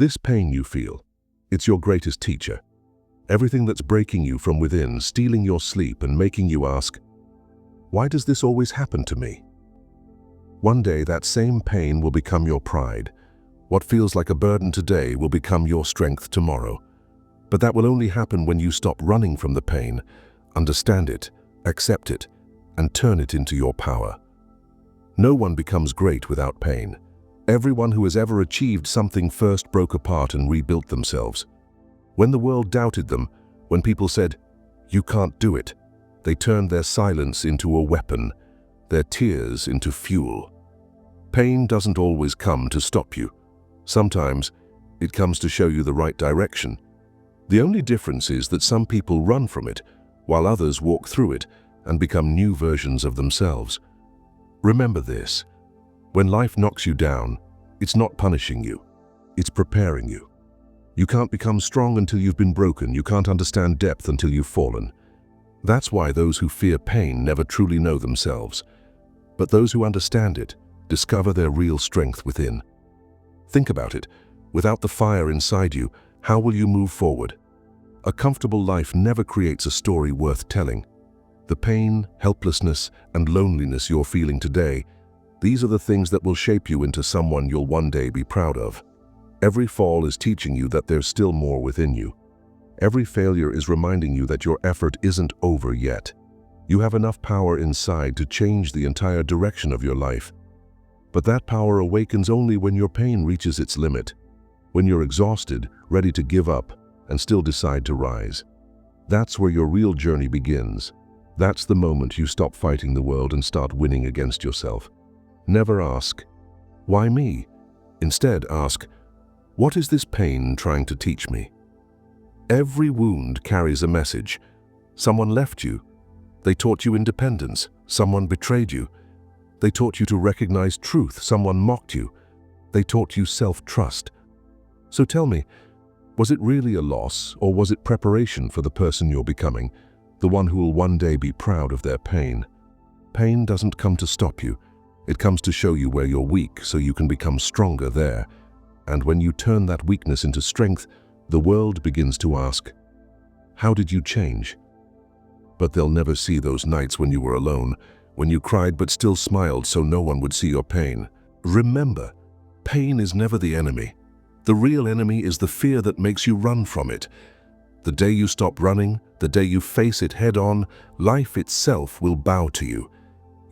This pain you feel, it's your greatest teacher. Everything that's breaking you from within, stealing your sleep and making you ask, why does this always happen to me? One day that same pain will become your pride. What feels like a burden today will become your strength tomorrow. But that will only happen when you stop running from the pain, understand it, accept it, and turn it into your power. No one becomes great without pain. Everyone who has ever achieved something first broke apart and rebuilt themselves. When the world doubted them, when people said, "You can't do it," they turned their silence into a weapon, their tears into fuel. Pain doesn't always come to stop you. Sometimes it comes to show you the right direction. The only difference is that some people run from it, while others walk through it and become new versions of themselves. Remember this: when life knocks you down, it's not punishing you, it's preparing you. You can't become strong until you've been broken. You can't understand depth until you've fallen. That's why those who fear pain never truly know themselves. But those who understand it discover their real strength within. Think about it. Without the fire inside you, how will you move forward? A comfortable life never creates a story worth telling. The pain, helplessness, and loneliness you're feeling today, these are the things that will shape you into someone you'll one day be proud of. Every fall is teaching you that there's still more within you. Every failure is reminding you that your effort isn't over yet. You have enough power inside to change the entire direction of your life. But that power awakens only when your pain reaches its limit, when you're exhausted, ready to give up, and still decide to rise. That's where your real journey begins. That's the moment you stop fighting the world and start winning against yourself. Never ask, "Why me?" Instead ask, "What is this pain trying to teach me?" Every wound carries a message. Someone left you. They taught you independence. Someone betrayed you. They taught you to recognize truth. Someone mocked you. They taught you self-trust. So tell me, was it really a loss, or was it preparation for the person you're becoming, the one who will one day be proud of their pain? Pain doesn't come to stop you. It comes to show you where you're weak so you can become stronger there. And when you turn that weakness into strength, the world begins to ask, "How did you change?" But they'll never see those nights when you were alone, when you cried but still smiled so no one would see your pain. Remember, pain is never the enemy. The real enemy is the fear that makes you run from it. The day you stop running, the day you face it head on, life itself will bow to you.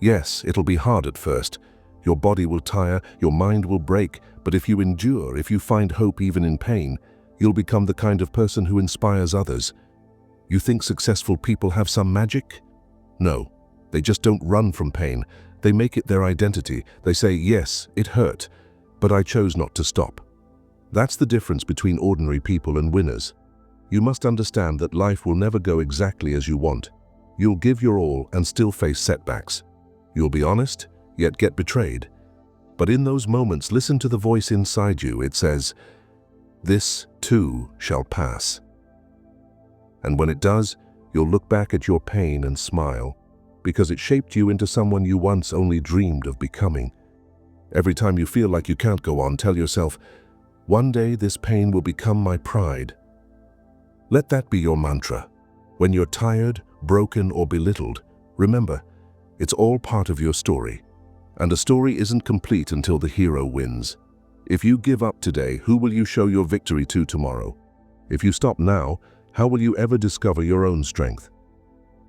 Yes, it'll be hard at first. Your body will tire, your mind will break, but if you endure, if you find hope even in pain, you'll become the kind of person who inspires others. You think successful people have some magic? No, they just don't run from pain. They make it their identity. They say, "Yes, it hurt, but I chose not to stop." That's the difference between ordinary people and winners. You must understand that life will never go exactly as you want. You'll give your all and still face setbacks. You'll be honest, yet get betrayed. But in those moments, listen to the voice inside you. It says, "This too shall pass." And when it does, you'll look back at your pain and smile, because it shaped you into someone you once only dreamed of becoming. Every time you feel like you can't go on, tell yourself, "One day this pain will become my pride." Let that be your mantra. When you're tired, broken, or belittled, remember, it's all part of your story. And a story isn't complete until the hero wins. If you give up today, who will you show your victory to tomorrow? If you stop now, how will you ever discover your own strength?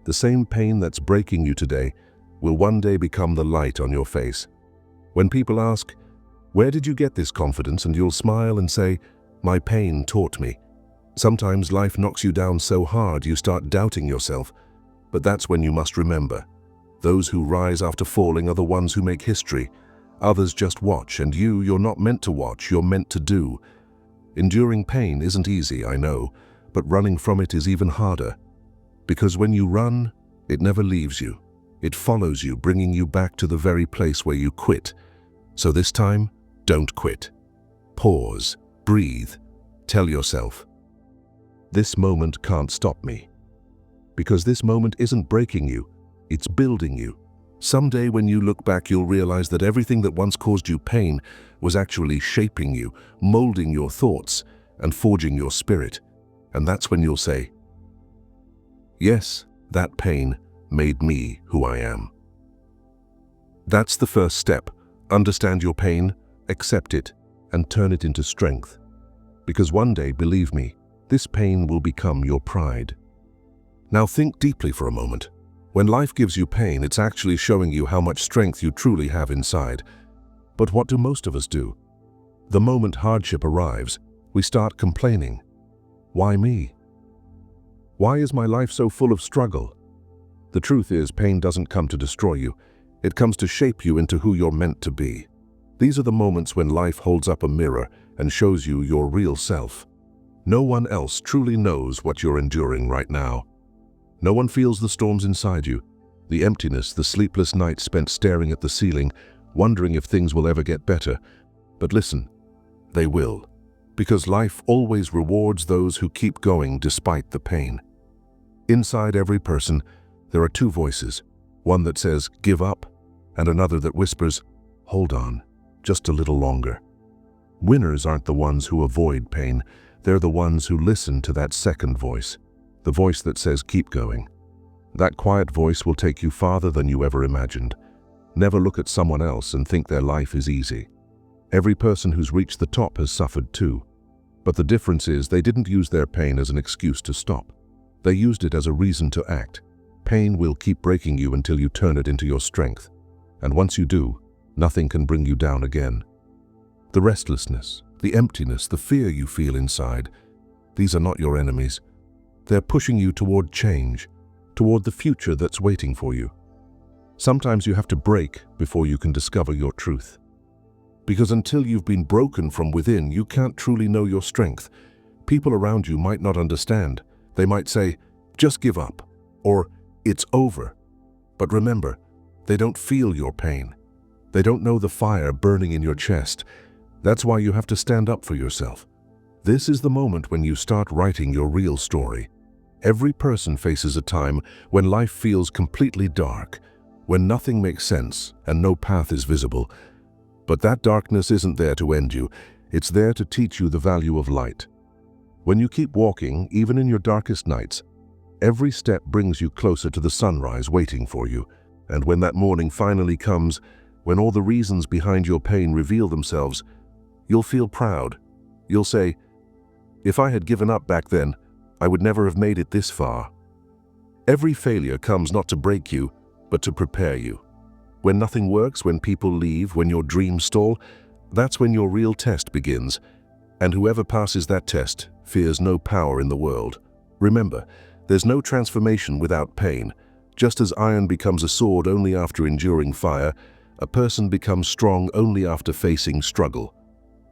The same pain that's breaking you today will one day become the light on your face. When people ask, "Where did you get this confidence?" and you'll smile and say, "My pain taught me." Sometimes life knocks you down so hard you start doubting yourself. But that's when you must remember, those who rise after falling are the ones who make history. Others just watch, and you're not meant to watch, you're meant to do. Enduring pain isn't easy, I know, but running from it is even harder. Because when you run, it never leaves you. It follows you, bringing you back to the very place where you quit. So this time, don't quit. Pause, breathe, tell yourself, "This moment can't stop me." Because this moment isn't breaking you, it's building you. Someday when you look back, you'll realize that everything that once caused you pain was actually shaping you, molding your thoughts, and forging your spirit. And that's when you'll say, yes, that pain made me who I am. That's the first step. Understand your pain, accept it, and turn it into strength. Because one day, believe me, this pain will become your pride. Now think deeply for a moment. When life gives you pain, it's actually showing you how much strength you truly have inside. But what do most of us do? The moment hardship arrives, we start complaining. Why me? Why is my life so full of struggle? The truth is, pain doesn't come to destroy you. It comes to shape you into who you're meant to be. These are the moments when life holds up a mirror and shows you your real self. No one else truly knows what you're enduring right now. No one feels the storms inside you, the emptiness, the sleepless nights spent staring at the ceiling, wondering if things will ever get better. But listen, they will. Because life always rewards those who keep going despite the pain. Inside every person, there are two voices. One that says, give up, and another that whispers, hold on, just a little longer. Winners aren't the ones who avoid pain. They're the ones who listen to that second voice. The voice that says, keep going. That quiet voice will take you farther than you ever imagined. Never look at someone else and think their life is easy. Every person who's reached the top has suffered too. But the difference is they didn't use their pain as an excuse to stop. They used it as a reason to act. Pain will keep breaking you until you turn it into your strength. And once you do, nothing can bring you down again. The restlessness, the emptiness, the fear you feel inside, these are not your enemies. They're pushing you toward change, toward the future that's waiting for you. Sometimes you have to break before you can discover your truth. Because until you've been broken from within, you can't truly know your strength. People around you might not understand. They might say, just give up, or it's over. But remember, they don't feel your pain. They don't know the fire burning in your chest. That's why you have to stand up for yourself. This is the moment when you start writing your real story. Every person faces a time when life feels completely dark, when nothing makes sense and no path is visible. But that darkness isn't there to end you. It's there to teach you the value of light. When you keep walking, even in your darkest nights, every step brings you closer to the sunrise waiting for you. And when that morning finally comes, when all the reasons behind your pain reveal themselves, you'll feel proud. You'll say, if I had given up back then, I would never have made it this far. Every failure comes not to break you, but to prepare you. When nothing works, when people leave, when your dreams stall, that's when your real test begins. And whoever passes that test fears no power in the world. Remember, there's no transformation without pain. Just as iron becomes a sword only after enduring fire, a person becomes strong only after facing struggle.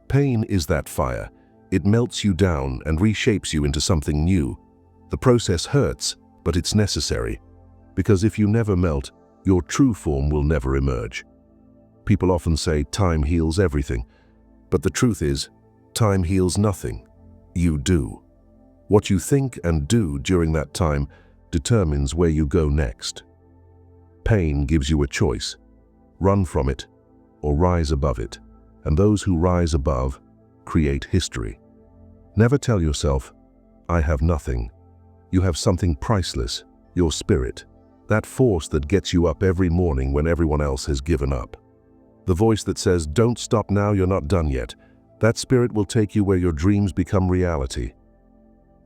Pain is that fire. It melts you down and reshapes you into something new. The process hurts, but it's necessary. Because if you never melt, your true form will never emerge. People often say time heals everything. But the truth is, time heals nothing. You do. What you think and do during that time determines where you go next. Pain gives you a choice. Run from it or rise above it. And those who rise above create history. Never tell yourself, I have nothing. You have something priceless, your spirit, that force that gets you up every morning when everyone else has given up. The voice that says, don't stop now, you're not done yet. That spirit will take you where your dreams become reality.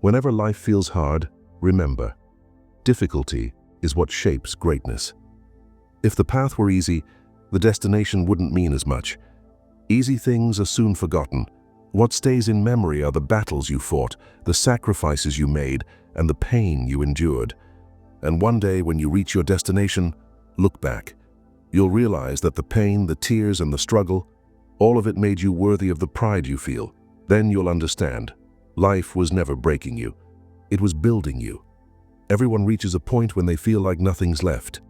Whenever life feels hard, remember, difficulty is what shapes greatness. If the path were easy, the destination wouldn't mean as much. Easy things are soon forgotten. What stays in memory are the battles you fought, the sacrifices you made, and the pain you endured. And one day when you reach your destination, look back. You'll realize that the pain, the tears, and the struggle, all of it made you worthy of the pride you feel. Then you'll understand. Life was never breaking you. It was building you. Everyone reaches a point when they feel like nothing's left.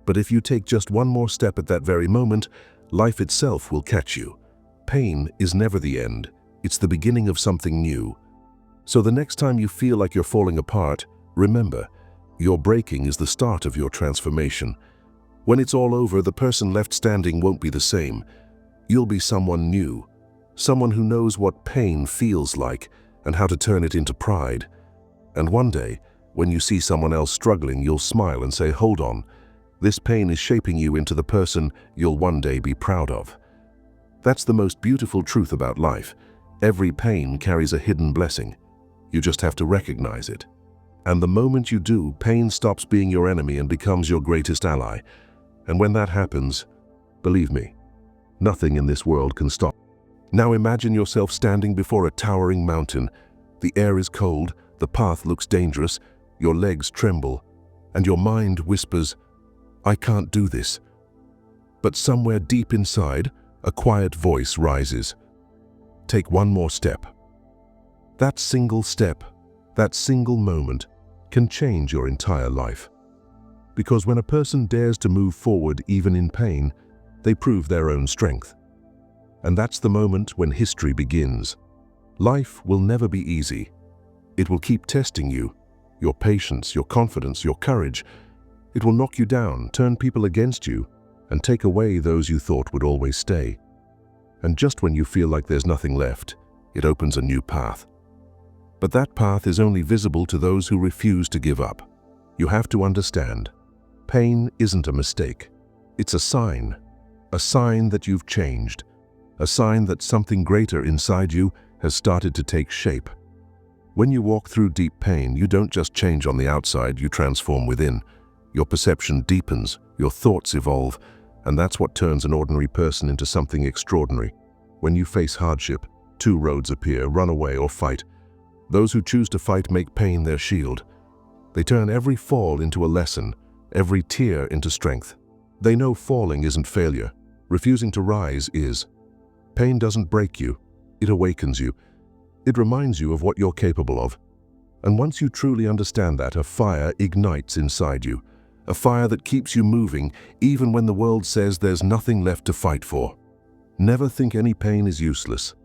But if you take just one more step at that very moment, life itself will catch you. Pain is never the end. It's the beginning of something new. So the next time you feel like you're falling apart, remember, your breaking is the start of your transformation. When it's all over, the person left standing won't be the same. You'll be someone new, someone who knows what pain feels like and how to turn it into pride. And one day, when you see someone else struggling, you'll smile and say, "Hold on, this pain is shaping you into the person you'll one day be proud of." That's the most beautiful truth about life. Every pain carries a hidden blessing. You just have to recognize it. And the moment you do, pain stops being your enemy and becomes your greatest ally. And when that happens, believe me, nothing in this world can stop. Now imagine yourself standing before a towering mountain. The air is cold, the path looks dangerous, your legs tremble, and your mind whispers, "I can't do this." But somewhere deep inside, a quiet voice rises. Take one more step. That single step, that single moment, can change your entire life. Because when a person dares to move forward even in pain, they prove their own strength. And that's the moment when history begins. Life will never be easy. It will keep testing you, your patience, your confidence, your courage. It will knock you down, turn people against you, and take away those you thought would always stay. And just when you feel like there's nothing left, it opens a new path. But that path is only visible to those who refuse to give up. You have to understand, pain isn't a mistake. It's a sign that you've changed, a sign that something greater inside you has started to take shape. When you walk through deep pain, you don't just change on the outside, you transform within. Your perception deepens, your thoughts evolve, and that's what turns an ordinary person into something extraordinary. When you face hardship, two roads appear: run away or fight. Those who choose to fight make pain their shield. They turn every fall into a lesson, every tear into strength. They know falling isn't failure. Refusing to rise is. Pain doesn't break you, it awakens you. It reminds you of what you're capable of. And once you truly understand that, a fire ignites inside you. A fire that keeps you moving, even when the world says there's nothing left to fight for. Never think any pain is useless.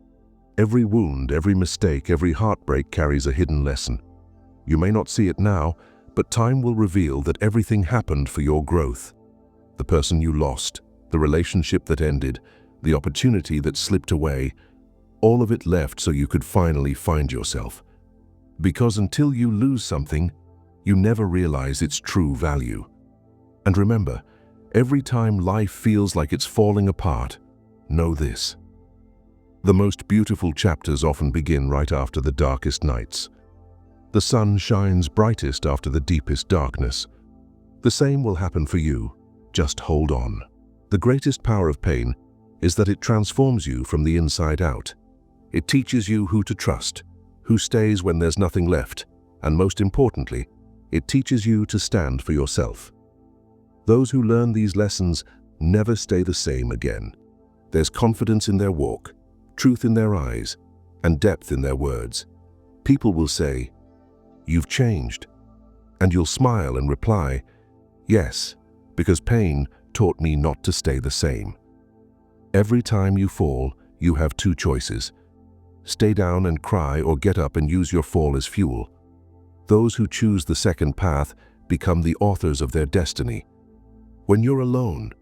Every wound, every mistake, every heartbreak carries a hidden lesson. You may not see it now, but time will reveal that everything happened for your growth. The person you lost, the relationship that ended, the opportunity that slipped away, all of it left so you could finally find yourself. Because until you lose something, you never realize its true value. And remember, every time life feels like it's falling apart, know this: the most beautiful chapters often begin right after the darkest nights. The sun shines brightest after the deepest darkness. The same will happen for you. Just hold on. The greatest power of pain is that it transforms you from the inside out. It teaches you who to trust, who stays when there's nothing left, and most importantly, it teaches you to stand for yourself. Those who learn these lessons never stay the same again. There's confidence in their walk, truth in their eyes, and depth in their words. People will say, "You've changed," and you'll smile and reply, "Yes, because pain taught me not to stay the same." Every time you fall, you have two choices: stay down and cry, or get up and use your fall as fuel. Those who choose the second path become the authors of their destiny. When you're alone,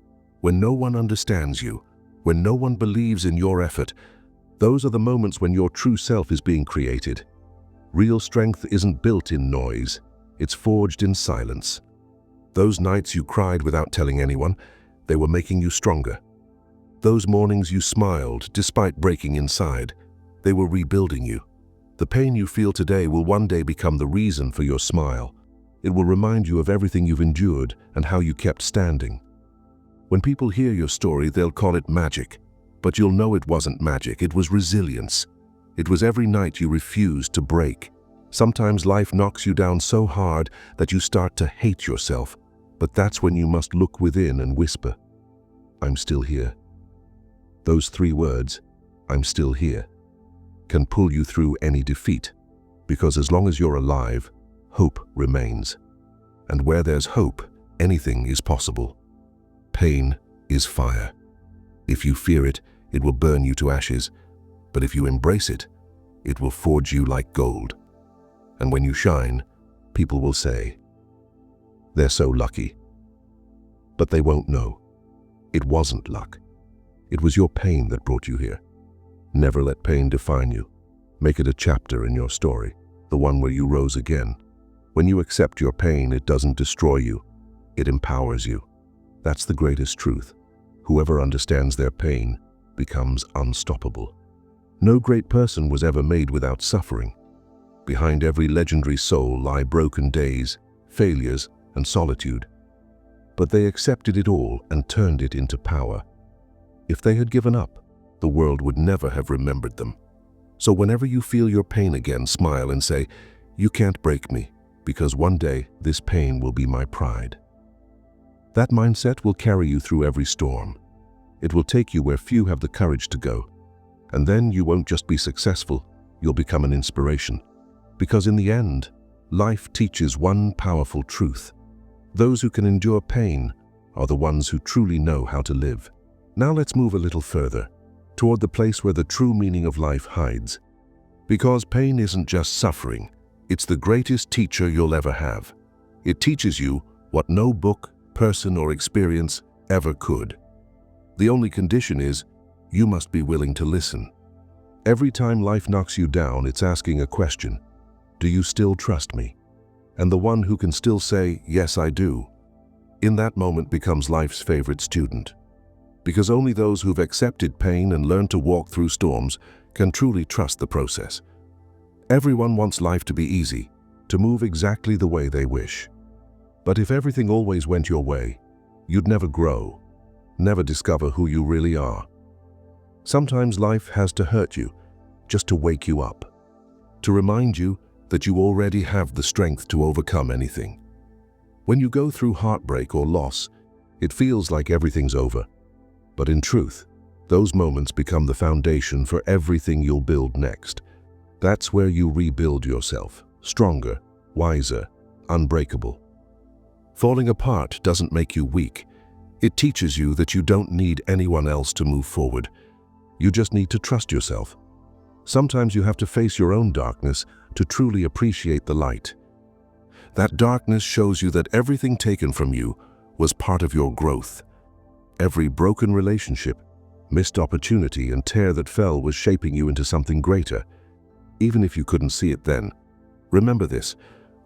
when no one understands you, when no one believes in your effort, those are the moments when your true self is being created. Real strength isn't built in noise, it's forged in silence. Those nights you cried without telling anyone, they were making you stronger. Those mornings you smiled despite breaking inside, they were rebuilding you. The pain you feel today will one day become the reason for your smile. It will remind you of everything you've endured and how you kept standing. When people hear your story, they'll call it magic. But you'll know it wasn't magic, it was resilience. It was every night you refused to break. Sometimes life knocks you down so hard that you start to hate yourself. But that's when you must look within and whisper, "I'm still here." Those 3 words, "I'm still here," can pull you through any defeat. Because as long as you're alive, hope remains. And where there's hope, anything is possible. Pain is fire. If you fear it, it will burn you to ashes. But if you embrace it, it will forge you like gold. And when you shine, people will say, "They're so lucky." but they won't know. It wasn't luck. It was your pain that brought you here. Never let pain define you. Make it a chapter in your story, the one where you rose again. When you accept your pain, it doesn't destroy you. It empowers you. That's the greatest truth. Whoever understands their pain becomes unstoppable. No great person was ever made without suffering. Behind every legendary soul lie broken days, failures, and solitude. But they accepted it all and turned it into power. If they had given up, the world would never have remembered them. So whenever you feel your pain again, smile and say, "You can't break me, because one day this pain will be my pride." That mindset will carry you through every storm. It will take you where few have the courage to go. And then you won't just be successful, you'll become an inspiration. Because in the end, life teaches one powerful truth. Those who can endure pain are the ones who truly know how to live. Now let's move a little further, toward the place where the true meaning of life hides. Because pain isn't just suffering, it's the greatest teacher you'll ever have. It teaches you what no book, person, or experience ever could. The only condition is, you must be willing to listen. Every time life knocks you down, it's asking a question. Do you still trust me? And the one who can still say, "Yes, I do," in that moment becomes life's favorite student. Because only those who've accepted pain and learned to walk through storms can truly trust the process. Everyone wants life to be easy, to move exactly the way they wish. But if everything always went your way, you'd never grow, never discover who you really are. Sometimes life has to hurt you, just to wake you up, to remind you that you already have the strength to overcome anything. When you go through heartbreak or loss, it feels like everything's over. But in truth, those moments become the foundation for everything you'll build next. That's where you rebuild yourself, stronger, wiser, unbreakable. Falling apart doesn't make you weak. It teaches you that you don't need anyone else to move forward. You just need to trust yourself. Sometimes you have to face your own darkness to truly appreciate the light. That darkness shows you that everything taken from you was part of your growth. Every broken relationship, missed opportunity, and tear that fell was shaping you into something greater. Even if you couldn't see it then, remember this: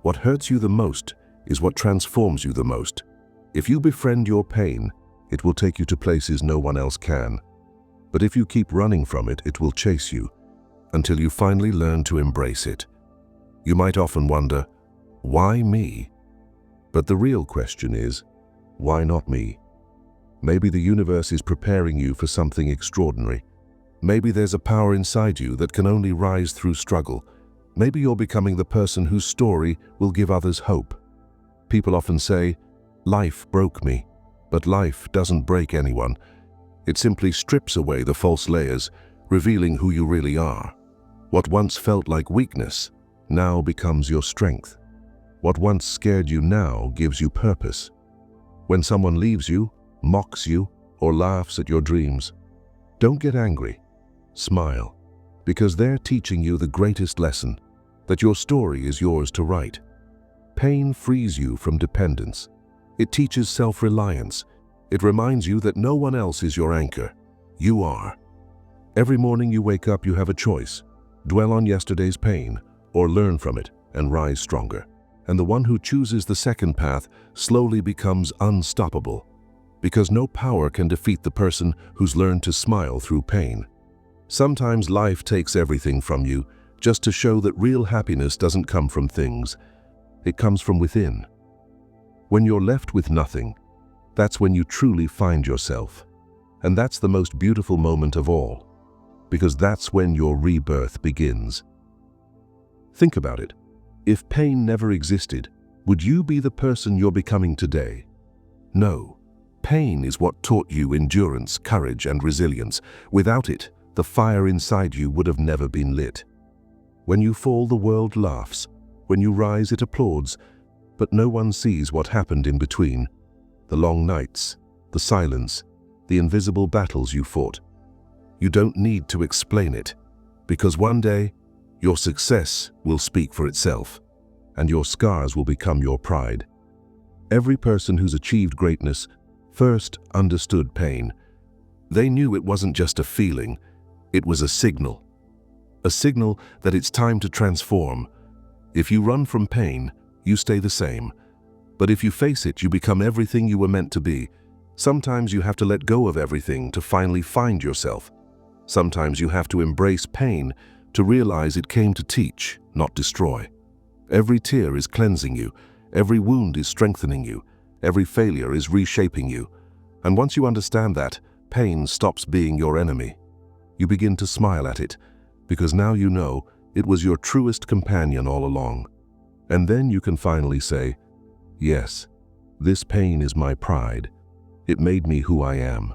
what hurts you the most is what transforms you the most. If you befriend your pain, it will take you to places no one else can. But if you keep running from it, it will chase you until you finally learn to embrace it. You might often wonder, why me? But the real question is, why not me? Maybe the universe is preparing you for something extraordinary. Maybe there's a power inside you that can only rise through struggle. Maybe you're becoming the person whose story will give others hope. People often say, "Life broke me," but life doesn't break anyone. It simply strips away the false layers, revealing who you really are. What once felt like weakness now becomes your strength. What once scared you now gives you purpose. When someone leaves you, mocks you, or laughs at your dreams, don't get angry. Smile, because they're teaching you the greatest lesson, that your story is yours to write. Pain frees you from dependence. It teaches self-reliance. It reminds you that no one else is your anchor. You are. Every morning you wake up, you have a choice: dwell on yesterday's pain, or learn from it and rise stronger. And the one who chooses the second path slowly becomes unstoppable, because no power can defeat the person who's learned to smile through pain. Sometimes life takes everything from you just to show that real happiness doesn't come from things. It comes from within. When you're left with nothing, that's when you truly find yourself. And that's the most beautiful moment of all, because that's when your rebirth begins. Think about it. If pain never existed, would you be the person you're becoming today? No. Pain is what taught you endurance, courage, and resilience. Without it, the fire inside you would have never been lit. When you fall, the world laughs. When you rise, it applauds. But no one sees what happened in between. The long nights, the silence, the invisible battles you fought. You don't need to explain it, because one day, your success will speak for itself, and your scars will become your pride. Every person who's achieved greatness first understood pain. They knew it wasn't just a feeling, it was a signal. A signal that it's time to transform. If you run from pain, you stay the same. But if you face it, you become everything you were meant to be. Sometimes you have to let go of everything to finally find yourself. Sometimes you have to embrace pain to realize it came to teach, not destroy. Every tear is cleansing you. Every wound is strengthening you. Every failure is reshaping you. And once you understand that, pain stops being your enemy. You begin to smile at it, because now you know it was your truest companion all along. And then you can finally say, yes, this pain is my pride. It made me who I am.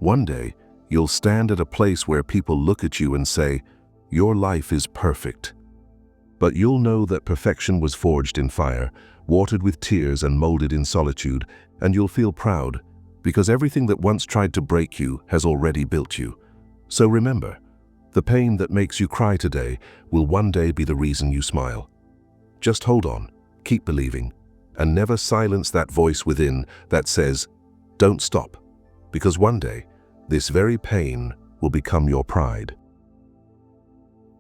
One day, you'll stand at a place where people look at you and say, your life is perfect. But you'll know that perfection was forged in fire, watered with tears and molded in solitude, and you'll feel proud, because everything that once tried to break you has already built you. So remember, the pain that makes you cry today will one day be the reason you smile. Just hold on, keep believing, and never silence that voice within that says, don't stop, because one day, this very pain will become your pride.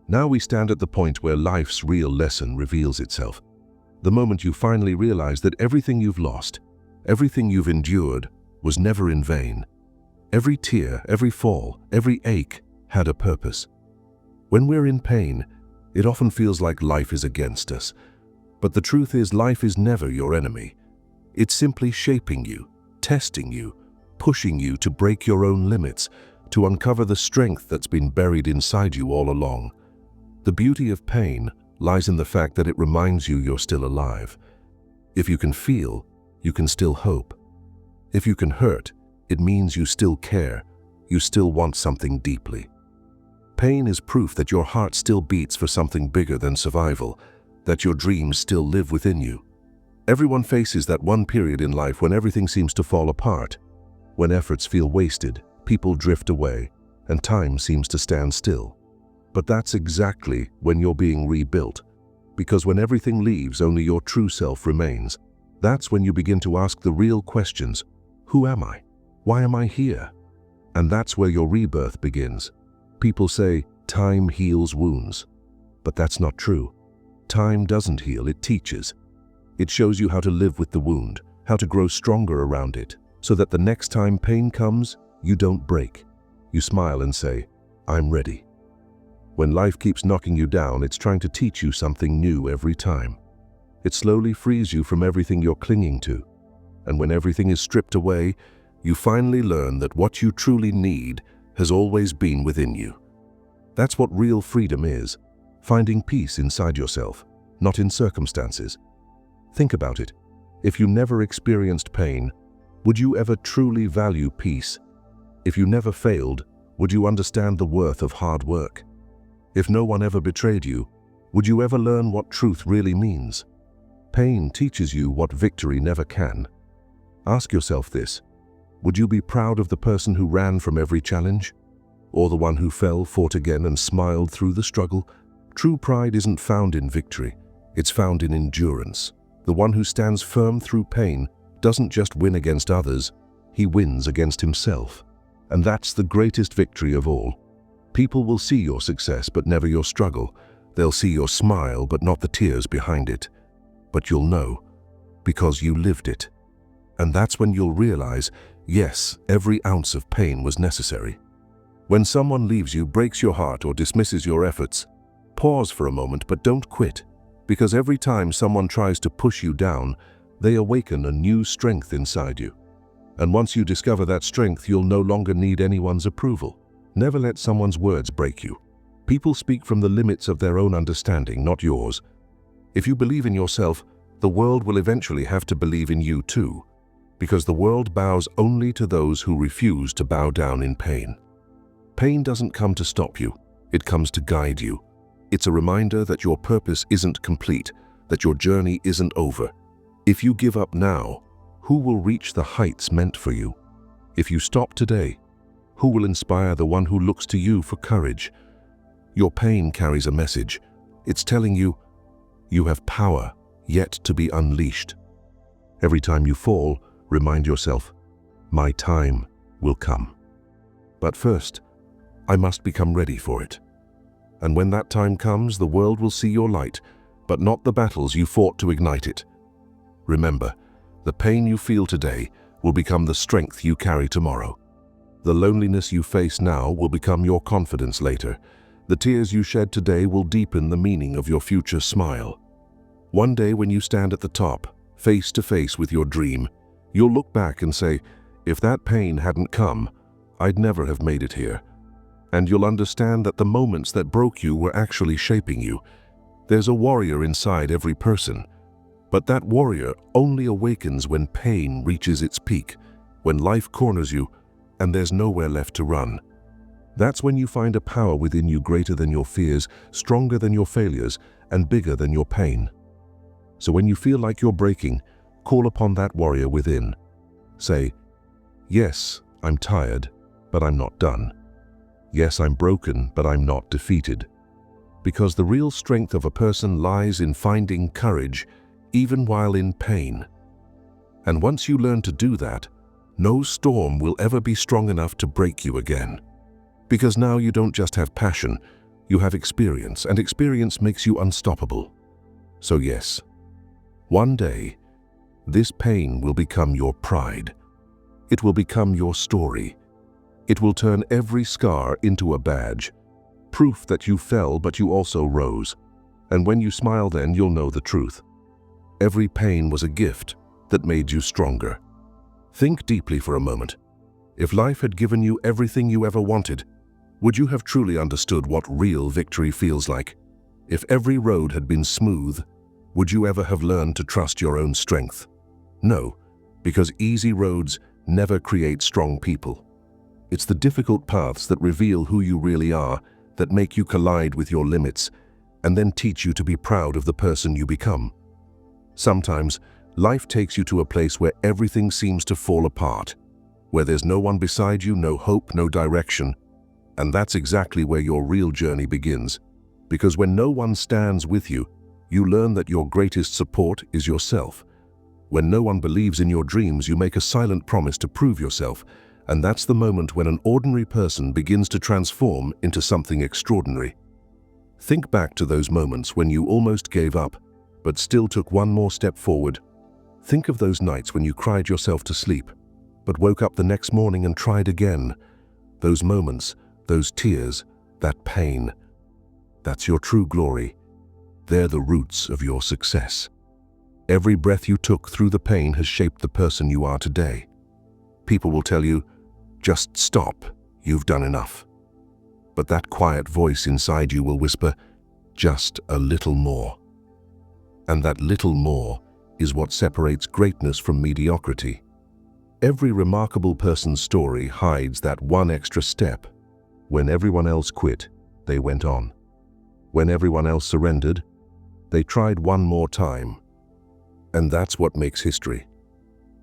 Now we stand at the point where life's real lesson reveals itself. The moment you finally realize that everything you've lost, everything you've endured, was never in vain. Every tear, every fall, every ache had a purpose. When we're in pain, it often feels like life is against us. But the truth is, life is never your enemy. It's simply shaping you, testing you, pushing you to break your own limits, to uncover the strength that's been buried inside you all along. The beauty of pain lies in the fact that it reminds you you're still alive. If you can feel, you can still hope. If you can hurt, it means you still care, you still want something deeply. Pain is proof that your heart still beats for something bigger than survival, that your dreams still live within you. Everyone faces that one period in life when everything seems to fall apart, when efforts feel wasted, people drift away, and time seems to stand still. But that's exactly when you're being rebuilt, because when everything leaves, only your true self remains. That's when you begin to ask the real questions. Who am I? Why am I here? And that's where your rebirth begins. People say, time heals wounds. But that's not true. Time doesn't heal, it teaches. It shows you how to live with the wound, how to grow stronger around it, so that the next time pain comes, you don't break. You smile and say, I'm ready. When life keeps knocking you down, it's trying to teach you something new every time. It slowly frees you from everything you're clinging to. And when everything is stripped away, you finally learn that what you truly need has always been within you. That's what real freedom is, finding peace inside yourself, not in circumstances. Think about it. If you never experienced pain, would you ever truly value peace? If you never failed, would you understand the worth of hard work? If no one ever betrayed you, would you ever learn what truth really means? Pain teaches you what victory never can. Ask yourself this. Would you be proud of the person who ran from every challenge? Or the one who fell, fought again, and smiled through the struggle? True pride isn't found in victory. It's found in endurance. The one who stands firm through pain doesn't just win against others, he wins against himself. And that's the greatest victory of all. People will see your success, but never your struggle. They'll see your smile, but not the tears behind it. But you'll know, because you lived it. And that's when you'll realize, yes, every ounce of pain was necessary. When someone leaves you, breaks your heart, or dismisses your efforts, pause for a moment, but don't quit. Because every time someone tries to push you down, they awaken a new strength inside you. And once you discover that strength, you'll no longer need anyone's approval. Never let someone's words break you. People speak from the limits of their own understanding, not yours. If you believe in yourself, the world will eventually have to believe in you too. Because the world bows only to those who refuse to bow down in pain. Pain doesn't come to stop you, it comes to guide you. It's a reminder that your purpose isn't complete, that your journey isn't over. If you give up now, who will reach the heights meant for you? If you stop today, who will inspire the one who looks to you for courage? Your pain carries a message. It's telling you, you have power yet to be unleashed. Every time you fall, remind yourself, My time will come. But first, I must become ready for it. And when that time comes, the world will see your light, but not the battles you fought to ignite it. Remember, the pain you feel today will become the strength you carry tomorrow. The loneliness you face now will become your confidence later. The tears you shed today will deepen the meaning of your future smile. One day when you stand at the top, face to face with your dream, you'll look back and say, if that pain hadn't come, I'd never have made it here. And you'll understand that the moments that broke you were actually shaping you. There's a warrior inside every person, but that warrior only awakens when pain reaches its peak, when life corners you and there's nowhere left to run. That's when you find a power within you greater than your fears, stronger than your failures, and bigger than your pain. So when you feel like you're breaking, call upon that warrior within. Say, yes, I'm tired, but I'm not done. Yes, I'm broken, but I'm not defeated. Because the real strength of a person lies in finding courage, even while in pain. And once you learn to do that, no storm will ever be strong enough to break you again. Because now you don't just have passion, you have experience, and experience makes you unstoppable. So yes, one day, this pain will become your pride. It will become your story. It will turn every scar into a badge, proof that you fell but you also rose. And when you smile then, you'll know the truth. Every pain was a gift that made you stronger. Think deeply for a moment. If life had given you everything you ever wanted, would you have truly understood what real victory feels like? If every road had been smooth, would you ever have learned to trust your own strength? No, because easy roads never create strong people. It's the difficult paths that reveal who you really are, that make you collide with your limits, and then teach you to be proud of the person you become. Sometimes, life takes you to a place where everything seems to fall apart, where there's no one beside you, no hope, no direction. And that's exactly where your real journey begins. Because when no one stands with you, you learn that your greatest support is yourself. When no one believes in your dreams, you make a silent promise to prove yourself. And that's the moment when an ordinary person begins to transform into something extraordinary. Think back to those moments when you almost gave up, but still took one more step forward. Think of those nights when you cried yourself to sleep, but woke up the next morning and tried again. Those moments, those tears, that pain. That's your true glory. They're the roots of your success. Every breath you took through the pain has shaped the person you are today. People will tell you, just stop, you've done enough. But that quiet voice inside you will whisper, just a little more. And that little more is what separates greatness from mediocrity. Every remarkable person's story hides that one extra step. When everyone else quit, they went on. When everyone else surrendered, they tried one more time. And that's what makes history.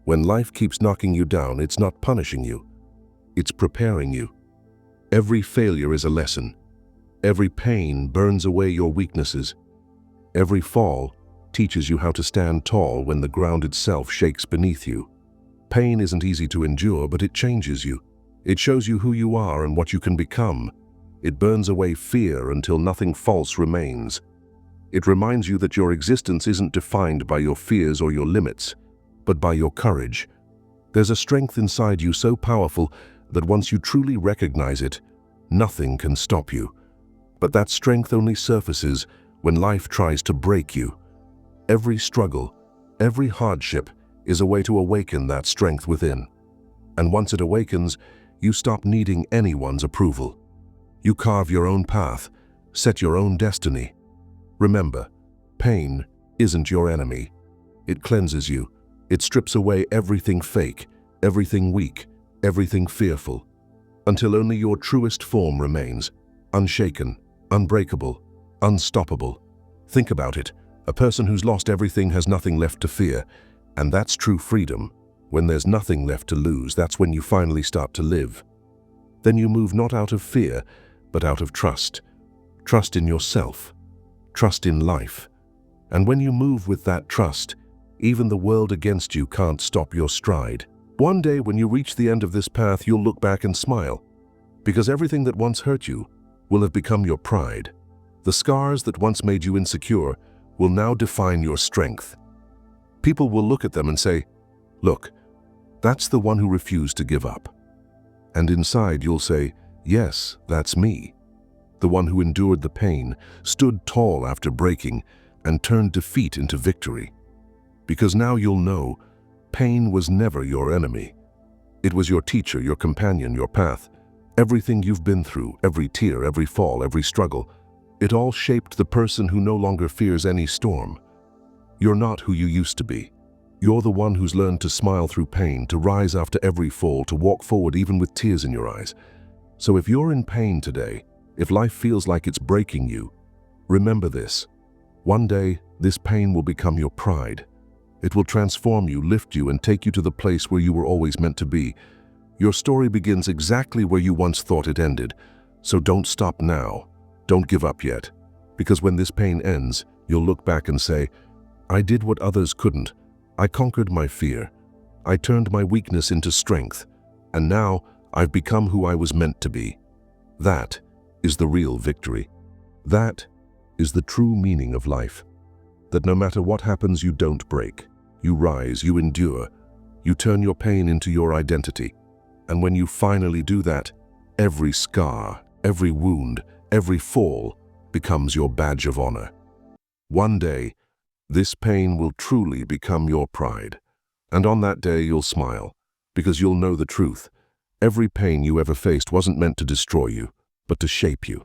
When life keeps knocking you down, it's not punishing you. It's preparing you. Every failure is a lesson. Every pain burns away your weaknesses. Every fall teaches you how to stand tall when the ground itself shakes beneath you. Pain isn't easy to endure, but it changes you. It shows you who you are and what you can become. It burns away fear until nothing false remains. It reminds you that your existence isn't defined by your fears or your limits, but by your courage. There's a strength inside you so powerful that once you truly recognize it, nothing can stop you. But that strength only surfaces when life tries to break you. Every struggle, every hardship is a way to awaken that strength within. And once it awakens, you stop needing anyone's approval. You carve your own path, set your own destiny. Remember, pain isn't your enemy. It cleanses you. It strips away everything fake, everything weak, everything fearful, until only your truest form remains, unshaken, unbreakable, unstoppable. Think about it. A person who's lost everything has nothing left to fear, and that's true freedom. When there's nothing left to lose, that's when you finally start to live. Then you move not out of fear, but out of trust. Trust in yourself. Trust in life. And when you move with that trust, even the world against you can't stop your stride. One day when you reach the end of this path, you'll look back and smile, because everything that once hurt you will have become your pride. The scars that once made you insecure will now define your strength. People will look at them and say, "Look, that's the one who refused to give up." And inside you'll say, "Yes, that's me." The one who endured the pain, stood tall after breaking, and turned defeat into victory. Because now you'll know, pain was never your enemy. It was your teacher, your companion, your path. Everything you've been through, every tear, every fall, every struggle, it all shaped the person who no longer fears any storm. You're not who you used to be. You're the one who's learned to smile through pain, to rise after every fall, to walk forward even with tears in your eyes. So if you're in pain today, if life feels like it's breaking you, remember this. One day, this pain will become your pride. It will transform you, lift you, and take you to the place where you were always meant to be. Your story begins exactly where you once thought it ended. So don't stop now. Don't give up yet. Because when this pain ends, you'll look back and say, "I did what others couldn't. I conquered my fear. I turned my weakness into strength. And now I've become who I was meant to be." That is the real victory. That is the true meaning of life. That no matter what happens, you don't break. You rise, you endure. You turn your pain into your identity. And when you finally do that, every scar, every wound, every fall becomes your badge of honor. One day, this pain will truly become your pride. And on that day, you'll smile, because you'll know the truth. Every pain you ever faced wasn't meant to destroy you, but to shape you.